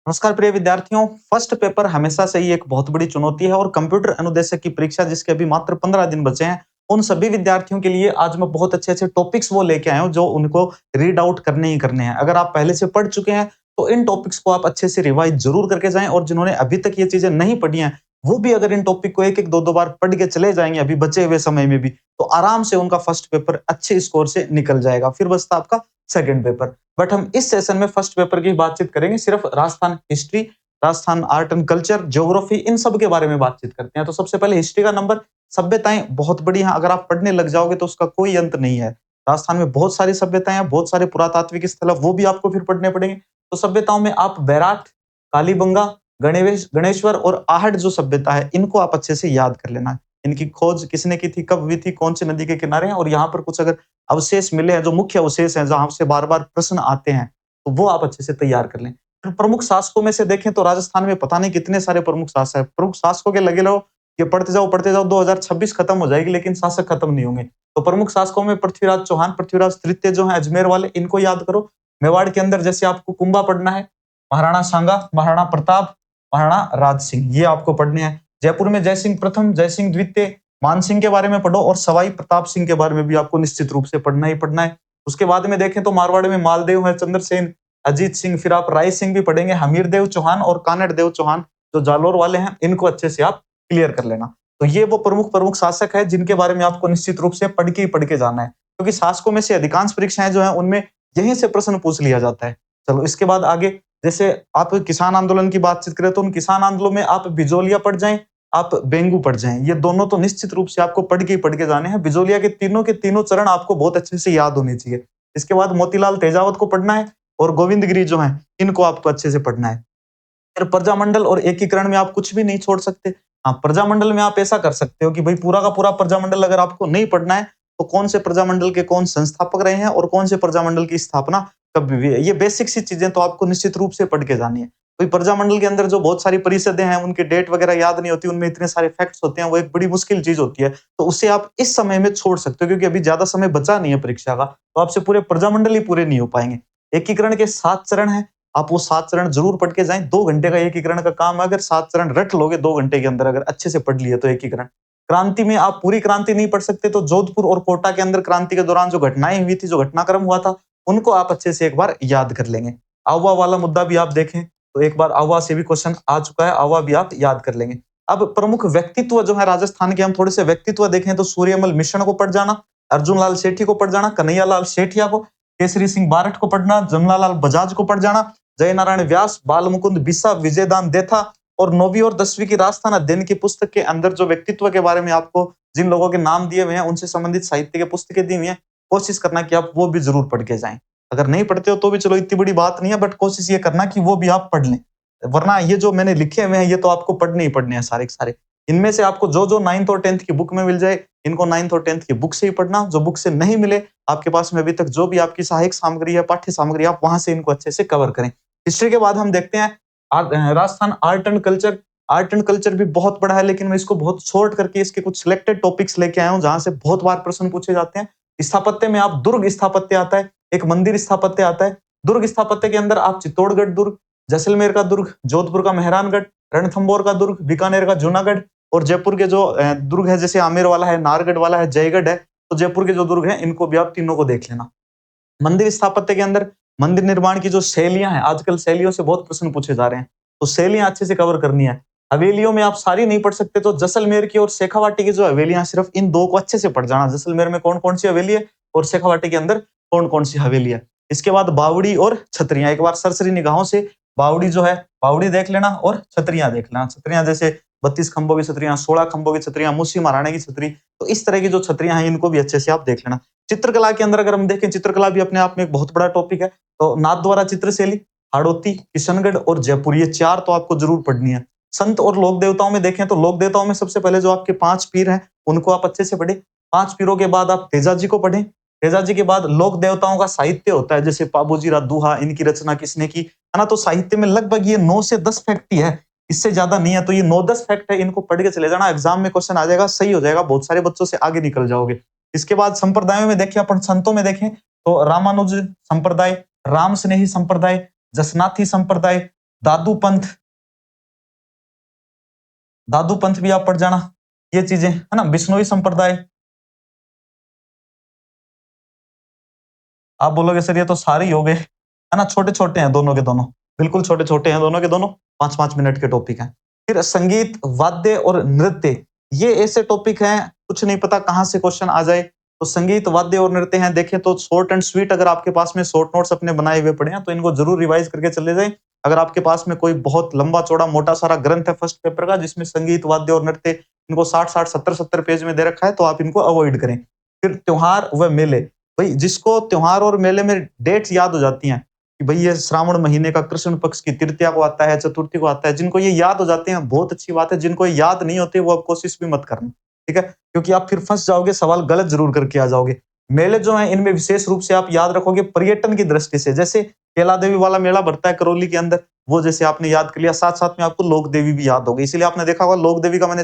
नमस्कार प्रिय विद्यार्थियों। फर्स्ट पेपर हमेशा से ही एक बहुत बड़ी चुनौती है और कंप्यूटर अनुदेशक की परीक्षा जिसके अभी मात्र 15 दिन बचे हैं, उन सभी विद्यार्थियों के लिए आज मैं बहुत अच्छे-अच्छे टॉपिक्स वो लेके आया हूँ जो उनको रीड आउट करने ही करने हैं। अगर आप पहले से पढ़ चुके हैं, तो इन टॉपिक्स को आप अच्छे से रिवाइज़ ज़रूर करके जाएँ और जिन्होंने अभी तक ये चीज़ें नहीं पढ़ी हैं, वो भी अगर इन टॉपिक को 1-1, 2-2 बार पढ़ के चले जाएँगे अभी बचे हुए समय में भी, तो आराम से उनका फर्स्ट पेपर अच्छे स्कोर से निकल जाएगा। फिर बचता आपका सेकंड पेपर। बट हम इस सेशन में फर्स्ट पेपर की बातचीत करेंगे, सिर्फ Rajasthan history, Rajasthan art and culture, geography, इन सब के बारे में बातचीत करते हैं। तो सबसे पहले हिस्ट्री का नंबर, सभ्यताएं बहुत बड़ी हैं, अगर आप पढ़ने लग जाओगे तो उसका कोई अंत नहीं है। राजस्थान में बहुत सारी सभ्यताएं हैं, बहुत सारे पुरातात्विक स्थल है, वो भी आपको फिर पढ़ने पड़ेंगे। तो सभ्यताओं में आप बैराट, कालीबंगा, गणेश्वर और आहट जो सभ्यता है, इनको आप अच्छे से याद कर लेना। इनकी खोज किसने की थी, कब हुई थी, कौन सी नदी के किनारे हैं, और यहाँ पर कुछ अगर अवशेष मिले हैं, जो मुख्य अवशेष हैं, जहां से बार बार प्रश्न आते हैं, तो वो आप अच्छे से तैयार कर लें। फिर प्रमुख शासकों में से देखें तो राजस्थान में पता नहीं कितने सारे प्रमुख शासक हैं। प्रमुख शासकों के लगे रहो, ये पढ़ते जाओ 2026 खत्म हो जाएगी लेकिन शासक खत्म नहीं होंगे। तो प्रमुख शासकों में पृथ्वीराज चौहान, पृथ्वीराज तृतीय जो हैं अजमेर वाले, इनको याद करो। मेवाड़ के अंदर जैसे आपको कुंभा पढ़ना है, महाराणा सांगा, महाराणा प्रताप, महाराणा राज सिंह, ये आपको पढ़ने हैं। जयपुर में जयसिंह प्रथम, जयसिंह द्वितीय, मानसिंह के बारे में पढ़ो और सवाई प्रताप सिंह के बारे में भी आपको निश्चित रूप से पढ़ना ही पढ़ना है। उसके बाद में देखें तो मारवाड़ में मालदेव है, चंद्रसेन, अजीत सिंह, फिर आप राय सिंह भी पढ़ेंगे, हमीरदेव चौहान और कानड़देव चौहान जो जालोर वाले हैं, इनको अच्छे से आप क्लियर कर लेना। तो ये वो प्रमुख प्रमुख शासक है जिनके बारे में आपको निश्चित रूप से पढ़ के जाना है, क्योंकि शासकों में से अधिकांश परीक्षाएं जो है उनमें यहीं से प्रश्न पूछ लिया जाता है। चलो इसके बाद आगे, जैसे आप किसान आंदोलन की बातचीत करें तो उन किसान आंदोलन में आप बिजोलिया पढ़ जाएं, आप बेंगू पढ़ जाएं। ये दोनों तो निश्चित रूप से आपको पढ़ के जाने हैं। बिजोलिया के तीनों चरण आपको बहुत अच्छे से याद होने चाहिए। इसके बाद मोतीलाल तेजावत को पढ़ना है और गोविंद गिरी जो हैं, इनको आपको अच्छे से पढ़ना है। फिर प्रजामंडल और एकीकरण में आप कुछ भी नहीं छोड़ सकते। हाँ, प्रजामंडल में आप ऐसा कर सकते हो कि भाई पूरा का पूरा प्रजामंडल अगर आपको नहीं पढ़ना है, तो कौन से प्रजामंडल के कौन संस्थापक रहे हैं और कौन से प्रजामंडल की स्थापना कब हुई है, ये बेसिक सी चीजें तो आपको निश्चित रूप से पढ़ के जानी है। कोई प्रजामंडल के अंदर जो बहुत सारी परिषदें हैं, उनके डेट वगैरह याद नहीं होती, उनमें इतने सारे फैक्ट्स होते हैं, वो एक बड़ी मुश्किल चीज होती है। तो उससे आप इस समय में छोड़ सकते हो, क्योंकि अभी ज्यादा समय बचा नहीं है परीक्षा का, तो आपसे पूरे प्रजामंडल ही पूरे नहीं हो पाएंगे। एकीकरण के 7 चरण हैं, आप वो 7 चरण जरूर पढ़ के जाएँ। 2 घंटे का एकीकरण का काम है, अगर 7 चरण रट लोगे 2 घंटे के अंदर, अगर अच्छे से पढ़ लिए तो एकीकरण। क्रांति में आप पूरी क्रांति नहीं पढ़ सकते, तो जोधपुर और कोटा के अंदर क्रांति के दौरान जो घटनाएँ हुई थी, जो घटनाक्रम हुआ था, उनको आप अच्छे से एक बार याद कर लेंगे। आउवा वाला मुद्दा भी आप देखें, तो एक बार आउवा से भी क्वेश्चन आ चुका है, आउवा भी आप याद कर लेंगे। अब प्रमुख व्यक्तित्व जो है राजस्थान के, हम थोड़े से व्यक्तित्व देखें तो सूर्यमल मिश्र को पढ़ जाना, अर्जुन लाल सेठी को पढ़ जाना, कन्हैया लाल सेठिया को, केसरी सिंह बारठ को पढ़ना, जमनालाल बजाज को पढ़ जाना, जय नारायण व्यास, बाल मुकुंद बिस्सा, विजयदान देथा। और 9वीं और 10वीं की राजस्थान अध्ययन की पुस्तक के अंदर जो व्यक्तित्व के बारे में आपको जिन लोगों के नाम दिए हुए हैं, उनसे संबंधित साहित्य की पुस्तकें दी हुई हैं, कोशिश करना कि आप वो भी जरूर पढ़ के जाएं। अगर नहीं पढ़ते हो तो भी चलो इतनी बड़ी बात नहीं है, बट कोशिश ये करना कि वो भी आप पढ़ लें, वरना ये जो मैंने लिखे हुए हैं ये तो आपको पढ़ने ही पढ़ने हैं सारे के सारे। इनमें से आपको जो जो 9th और 10th की बुक में मिल जाए, इनको 9th और 10th की बुक से ही पढ़ना। जो बुक से नहीं मिले आपके पास में अभी तक, जो भी आपकी सहायक सामग्री है, पाठ्य सामग्री, आप वहां से इनको अच्छे से कवर करें। हिस्ट्री के बाद हम देखते हैं Rajasthan art and culture. Art and culture भी बहुत बड़ा है, लेकिन मैं इसको बहुत शॉर्ट करके इसके कुछ सिलेक्टेड टॉपिक्स लेके आया हूं, जहां से बहुत बार प्रश्न पूछे जाते हैं। स्थापत्य में आप दुर्ग स्थापत्य आता है, एक मंदिर स्थापत्य आता है। दुर्ग स्थापत्य के अंदर आप चित्तौड़गढ़ दुर्ग, जैसलमेर का दुर्ग, जोधपुर का मेहरानगढ़, रणथंभौर का दुर्ग, बीकानेर का जूनागढ़, और जयपुर के जो दुर्ग है, जैसे आमेर वाला है, नाहरगढ़ वाला है, जयगढ़ है, तो जयपुर के जो दुर्ग हैं, इनको भी आप तीनों को देख लेना। मंदिर स्थापत्य के अंदर मंदिर निर्माण की जो शैलियां हैं, आजकल शैलियों से बहुत प्रश्न पूछे जा रहे हैं, तो शैलियां अच्छे से कवर करनी है। हवेलियों में आप सारी नहीं पढ़ सकते, तो जैसलमेर की और शेखावाटी की जो हवेलियां, सिर्फ इन दो को अच्छे से पढ़ जाना। जैसलमेर में कौन कौन सी हवेली है और शेखावाटी के अंदर कौन कौन सी हवेली है। इसके बाद बावड़ी और छतरियां, एक बार सरसरी निगाहों से बावड़ी जो है, बावड़ी देख लेना और छतरियां देख लेना। छतरियां जैसे 32 खंभों की छतरियां, 16 खंभों की छतरियां, मूसी महाराणा की छतरी, तो इस तरह की जो छतरियां हैं, इनको भी अच्छे से आप देख लेना। चित्रकला के अंदर अगर हम देखें, चित्रकला भी अपने आप में एक बहुत बड़ा टॉपिक है, तो नाथद्वारा चित्रशैली, हाड़ौती, किशनगढ़ और जयपुर, ये 4 तो आपको जरूर पढ़नी है। संत और लोक देवताओं में देखें तो लोक देवताओं में सबसे पहले जो आपके 5 पीर हैं, उनको आप अच्छे से पढ़ें। 5 पीरों के बाद आप तेजाजी को पढ़ें। तेजाजी के बाद लोक देवताओं का साहित्य होता है, जैसे पाबूजी दुहा, इनकी रचना किसने की, है ना। तो साहित्य में लगभग ये 9 से 10 फैक्ट ही है, इससे ज्यादा नहीं है। तो ये 9-10 फैक्ट है, इनको पढ़ के चले जाना, एग्जाम में क्वेश्चन आ जाएगा, सही हो जाएगा, बहुत सारे बच्चों से आगे निकल जाओगे। इसके बाद संप्रदायों में देखिए, अपन संतों में देखें तो रामानुज संप्रदाय, राम स्नेही संप्रदाय, जसनाथी संप्रदाय, दादू पंथ, दादू पंथ भी आप पढ़ जाना, ये चीजें है ना। बिश्नोई संप्रदाय, आप बोलोगे सर ये तो सारे ही हो गए, है ना। छोटे-छोटे हैं दोनों के दोनों, बिल्कुल छोटे-छोटे हैं दोनों के दोनों, 5-5 मिनट के टॉपिक हैं। फिर संगीत, वाद्य और नृत्य, ये ऐसे टॉपिक हैं, कुछ नहीं पता कहाँ से क्वेश्चन आ जाए। तो संगीत, वाद्य और नृत्य हैं, देखें तो शॉर्ट एंड स्वीट, अगर आपके पास में शॉर्ट नोट्स अपने बनाए हुए पड़े हैं, तो इनको जरूर रिवाइज करके चले जाएँ। अगर आपके पास में कोई बहुत लंबा-चौड़ा, मोटा सारा ग्रंथ है फर्स्ट पेपर का, जिसमें संगीत, वाद्य और नृत्य, इनको 60-60, 70-70 पेज में दे रखा है, तो आप इनको अवॉइड करें। फिर त्योहार व मेले, भाई जिसको त्योहार और मेले में डेट्स याद हो जाती हैं कि भाई ये श्रावण महीने का कृष्ण पक्ष की तृतीया को आता है, चतुर्थी को आता है, जिनको ये याद हो जाते हैं बहुत अच्छी बात है। जिनको ये याद नहीं होते वो आप कोशिश भी मत करना, ठीक है, क्योंकि आप फिर फंस जाओगे, सवाल गलत जरूर करके आ जाओगे। मेले जो हैं इनमें विशेष रूप से आप याद रखोगे पर्यटन की दृष्टि से, जैसे केला देवी वाला मेला भरता है करौली के अंदर, वो जैसे आपने याद कर लिया, साथ साथ में आपको लोक देवी भी याद होगी, इसीलिए आपने देखा होगा लोक देवी का मैंने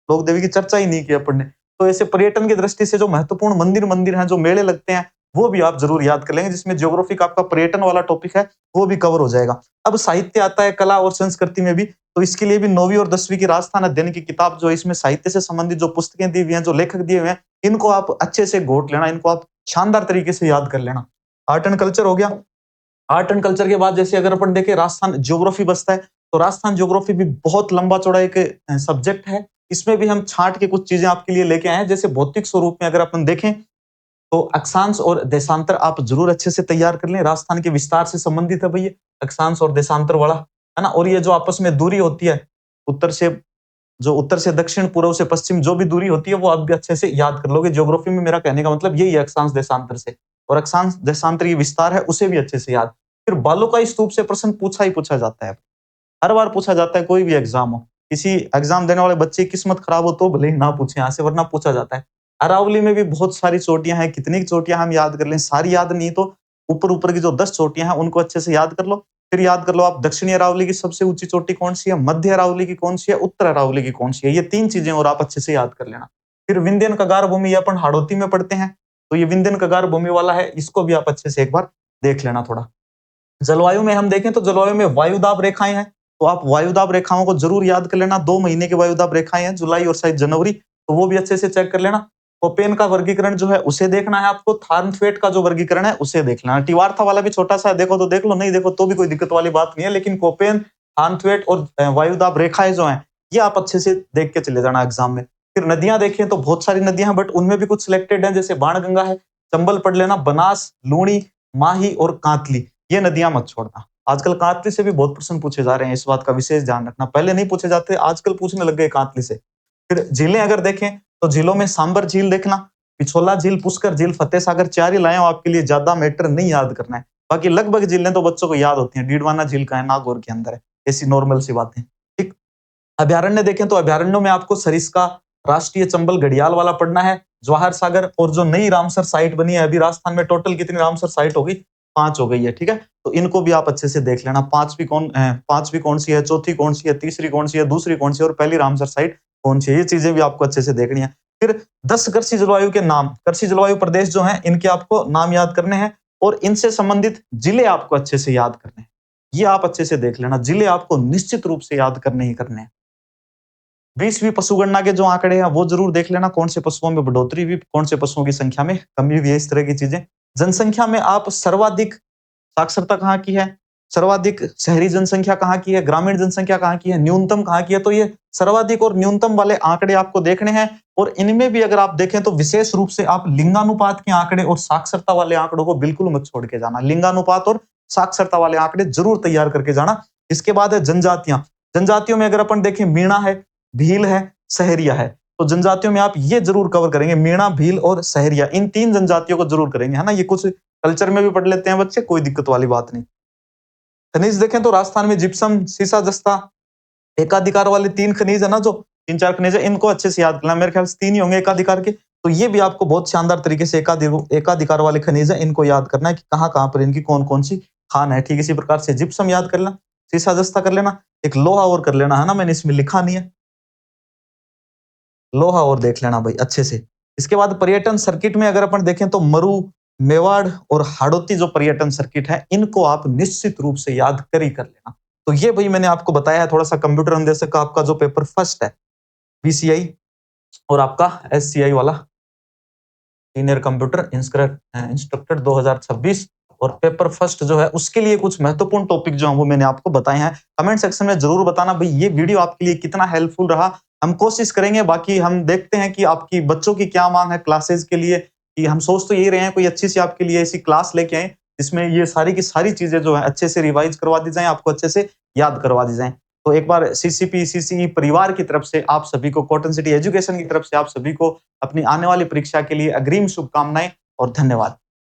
लोक देवी की चर्चा ही नहीं की अपन ने। तो ऐसे पर्यटन की दृष्टि से जो महत्वपूर्ण मंदिर हैं, जो मेले लगते हैं, वो भी आप जरूर याद कर लेंगे, जिसमें ज्योग्राफी का आपका पर्यटन वाला टॉपिक है वो भी कवर हो जाएगा। अब साहित्य आता है कला और संस्कृति में भी, तो इसके लिए भी 9वीं और 10वीं की राजस्थान अध्ययन की किताब जो है, इसमें साहित्य से संबंधित जो पुस्तकें दी हुई हैं, जो लेखक दिए हुए हैं, इनको आप अच्छे से घोट लेना, इनको आप शानदार तरीके से याद कर लेना। आर्ट एंड कल्चर हो गया। आर्ट एंड कल्चर के बाद जैसे अगर अपन देखें राजस्थान ज्योग्राफी बचता है, तो राजस्थान ज्योग्राफी भी बहुत लंबा चौड़ा एक सब्जेक्ट है। इसमें भी हम छांट के कुछ चीजें आपके लिए लेके आए हैं। जैसे भौतिक स्वरूप में अगर अपन देखें, तो अक्षांश और देशांतर आप जरूर अच्छे से तैयार कर लें। राजस्थान के विस्तार से संबंधित है भैया अक्षांश और देशांतर वाला, है ना। और ये जो आपस में दूरी होती है, उत्तर से उत्तर से दक्षिण, पूर्व से पश्चिम, जो भी दूरी होती है वो आप भी अच्छे से याद कर लोगे। ज्योग्राफी में मेरा कहने का मतलब यही है, अक्षांश देशांतर से, और अक्षांश देशांतर ये विस्तार है उसे भी अच्छे से याद। फिर बालू का स्तूप से प्रश्न पूछा ही पूछा जाता है, हर बार पूछा जाता है, कोई भी एग्जाम हो, किसी एग्जाम देने वाले बच्चे की किस्मत खराब हो तो भले ही ना पूछे यहाँ से, वरना पूछा जाता है। अरावली में भी बहुत सारी चोटियां हैं, कितनी चोटियां हम याद कर लें, सारी याद नहीं तो ऊपर ऊपर की जो 10 चोटियां हैं उनको अच्छे से याद कर लो। फिर याद कर लो आप दक्षिणी अरावली की सबसे ऊंची चोटी कौन सी है, मध्य अरावली की कौन सी है, उत्तर अरावली की कौन सी है, ये 3 चीजें और आप अच्छे से याद कर लेना। फिर विंध्यन कगार भूमि, ये अपन हाड़ौती में पढ़ते हैं, तो ये विंध्यन कगार भूमि वाला है, इसको भी आप अच्छे से एक बार देख लेना थोड़ा। जलवायु में हम देखें तो जलवायु में वायुदाब रेखाएं हैं, तो आप वायुदाब रेखाओं को जरूर याद कर लेना। 2 महीने की वायुदाब रेखाएं हैं, जुलाई और शायद जनवरी, तो वो भी अच्छे से चेक कर लेना। कोपेन का वर्गीकरण जो है उसे देखना है आपको, थार्नफेट का जो वर्गीकरण है उसे देख लेना। टिवार्था वाला भी छोटा सा है, देखो तो देख लो, नहीं देखो तो भी कोई दिक्कत वाली बात नहीं है, लेकिन कोपेन, थार्नफेट और वायुदाब रेखाएं जो हैं, ये आप अच्छे से देख के चले जाना एग्जाम में। फिर नदियां देखें तो बहुत सारी नदियां हैं, बट उनमें भी कुछ सिलेक्टेड हैं, जैसे बाणगंगा है, चंबल पढ़ लेना, बनास, लूणी, माही और कांतली, ये नदियां मत छोड़ना। आजकल कांतली से भी बहुत प्रश्न पूछे जा रहे हैं, इस बात का विशेष ध्यान रखना, पहले नहीं पूछे जाते, आजकल पूछने लग गए कांतली से। फिर झीलें अगर देखें तो झीलों में सांबर झील देखना, पिछोला झील, पुष्कर झील, फतेह सागर, 4 ही लाए हूं आपके लिए, ज्यादा मैटर नहीं याद करना है। बाकी लगभग झीलें तो बच्चों को याद होती हैं, डीडवाना झील का है, नागौर के अंदर है, ऐसी नॉर्मल सी बातें, ठीक। अभ्यारण्य देखें तो अभ्यारण्यों में आपको सरिस्का, राष्ट्रीय चंबल घड़ियाल वाला पढ़ना है, जवाहर सागर, और जो नई रामसर साइट बनी है अभी राजस्थान में, टोटल कितनी रामसर साइट होगी, 5 हो गई है, ठीक है। तो इनको भी आप अच्छे से देख लेना, पांचवी कौन सी है, चौथी कौन सी है, तीसरी कौन सी है, दूसरी कौन सी है, और पहली रामसर साइट कौन सी है, ये चीजें भी आपको अच्छे से देखनी है। फिर 10 कृषि जलवायु के नाम, कृषि जलवायु प्रदेश जो है इनके आपको नाम याद करने हैं, और इनसे संबंधित जिले आपको अच्छे से याद करने हैं, ये आप अच्छे से देख लेना, जिले आपको निश्चित रूप से याद करने ही करने हैं। 20वीं पशुगणना के जो आंकड़े हैं वो जरूर देख लेना, कौन से पशुओं में बढ़ोतरी हुई, कौन से पशुओं की संख्या में कमी हुई है, इस तरह की चीजें। जनसंख्या में आप सर्वाधिक साक्षरता कहाँ की है, सर्वाधिक शहरी जनसंख्या कहाँ की है, ग्रामीण जनसंख्या कहाँ की है, न्यूनतम कहाँ की है, तो ये सर्वाधिक और न्यूनतम वाले आंकड़े आपको देखने हैं। और इनमें भी अगर आप देखें तो विशेष रूप से आप लिंगानुपात के आंकड़े और साक्षरता वाले आंकड़ों को बिल्कुल मत छोड़ के जाना, लिंगानुपात और साक्षरता वाले आंकड़े जरूर तैयार करके जाना। इसके बाद है जनजातियां, जनजातियों में अगर अपन देखें मीणा है, भील है, सहरिया है, तो जनजातियों में आप ये जरूर कवर करेंगे, मीणा, भील और सहरिया, इन 3 जनजातियों को जरूर करेंगे, है ना। ये कुछ कल्चर में भी पढ़ लेते हैं बच्चे, कोई दिक्कत वाली बात नहीं। खनिज देखें तो राजस्थान में जिप्सम, सीसा, जस्ता, एकाधिकार वाले 3 खनिज है ना, जो 3-4 खनिज है, इनको अच्छे से याद करना, मेरे ख्याल से 3 ही होंगे एकाधिकार के, तो ये भी आपको बहुत शानदार तरीके से एकाधिकार वाले खनिज है, इनको याद करना है कि कहाँ कहाँ पर इनकी कौन कौन सी खान है, ठीक। इसी प्रकार से जिप्सम याद कर लेना, सीसा जस्ता कर लेना, एक लोहा और कर लेना, है ना, मैंने इसमें लिखा नहीं है, लोहा और देख लेना भाई अच्छे से। इसके बाद पर्यटन सर्किट में अगर अपन देखें तो मरु, मेवाड़ और हाड़ौती जो पर्यटन सर्किट है, इनको आप निश्चित रूप से याद कर ही कर लेना। तो ये भाई मैंने आपको बताया है थोड़ा-सा कंप्यूटर अनुदेशक का आपका जो पेपर फर्स्ट है, बीसीआई और आपका एससीआई वाला सीनियर कंप्यूटर इंस्ट्रक्टर 2026 और पेपर फर्स्ट जो है उसके लिए कुछ महत्वपूर्ण टॉपिक जो हैं वो मैंने आपको बताए हैं। कमेंट सेक्शन में ज़रूर बताना भई ये वीडियो आपके लिए कितना हेल्पफुल रहा। हम कोशिश करेंगे, बाकी हम देखते हैं कि आपकी बच्चों की क्या माँग है क्लासेस के लिए, कि हम सोच तो यही रहे हैं कोई अच्छी-सी आपके लिए ऐसी क्लास लेके आएँ, जिसमें ये सारी की सारी चीज़ें जो हैं अच्छे से रिवाइज़ करवा दी जाएँ, आपको अच्छे से याद करवा दी जाएँ। तो एक बार सीसीपी, सीसीई परिवार की तरफ से आप सभी को, कॉटन सिटी एजुकेशन की तरफ से आप सभी को अपनी आने वाली परीक्षा के लिए अग्रिम शुभकामनाएँ और धन्यवाद।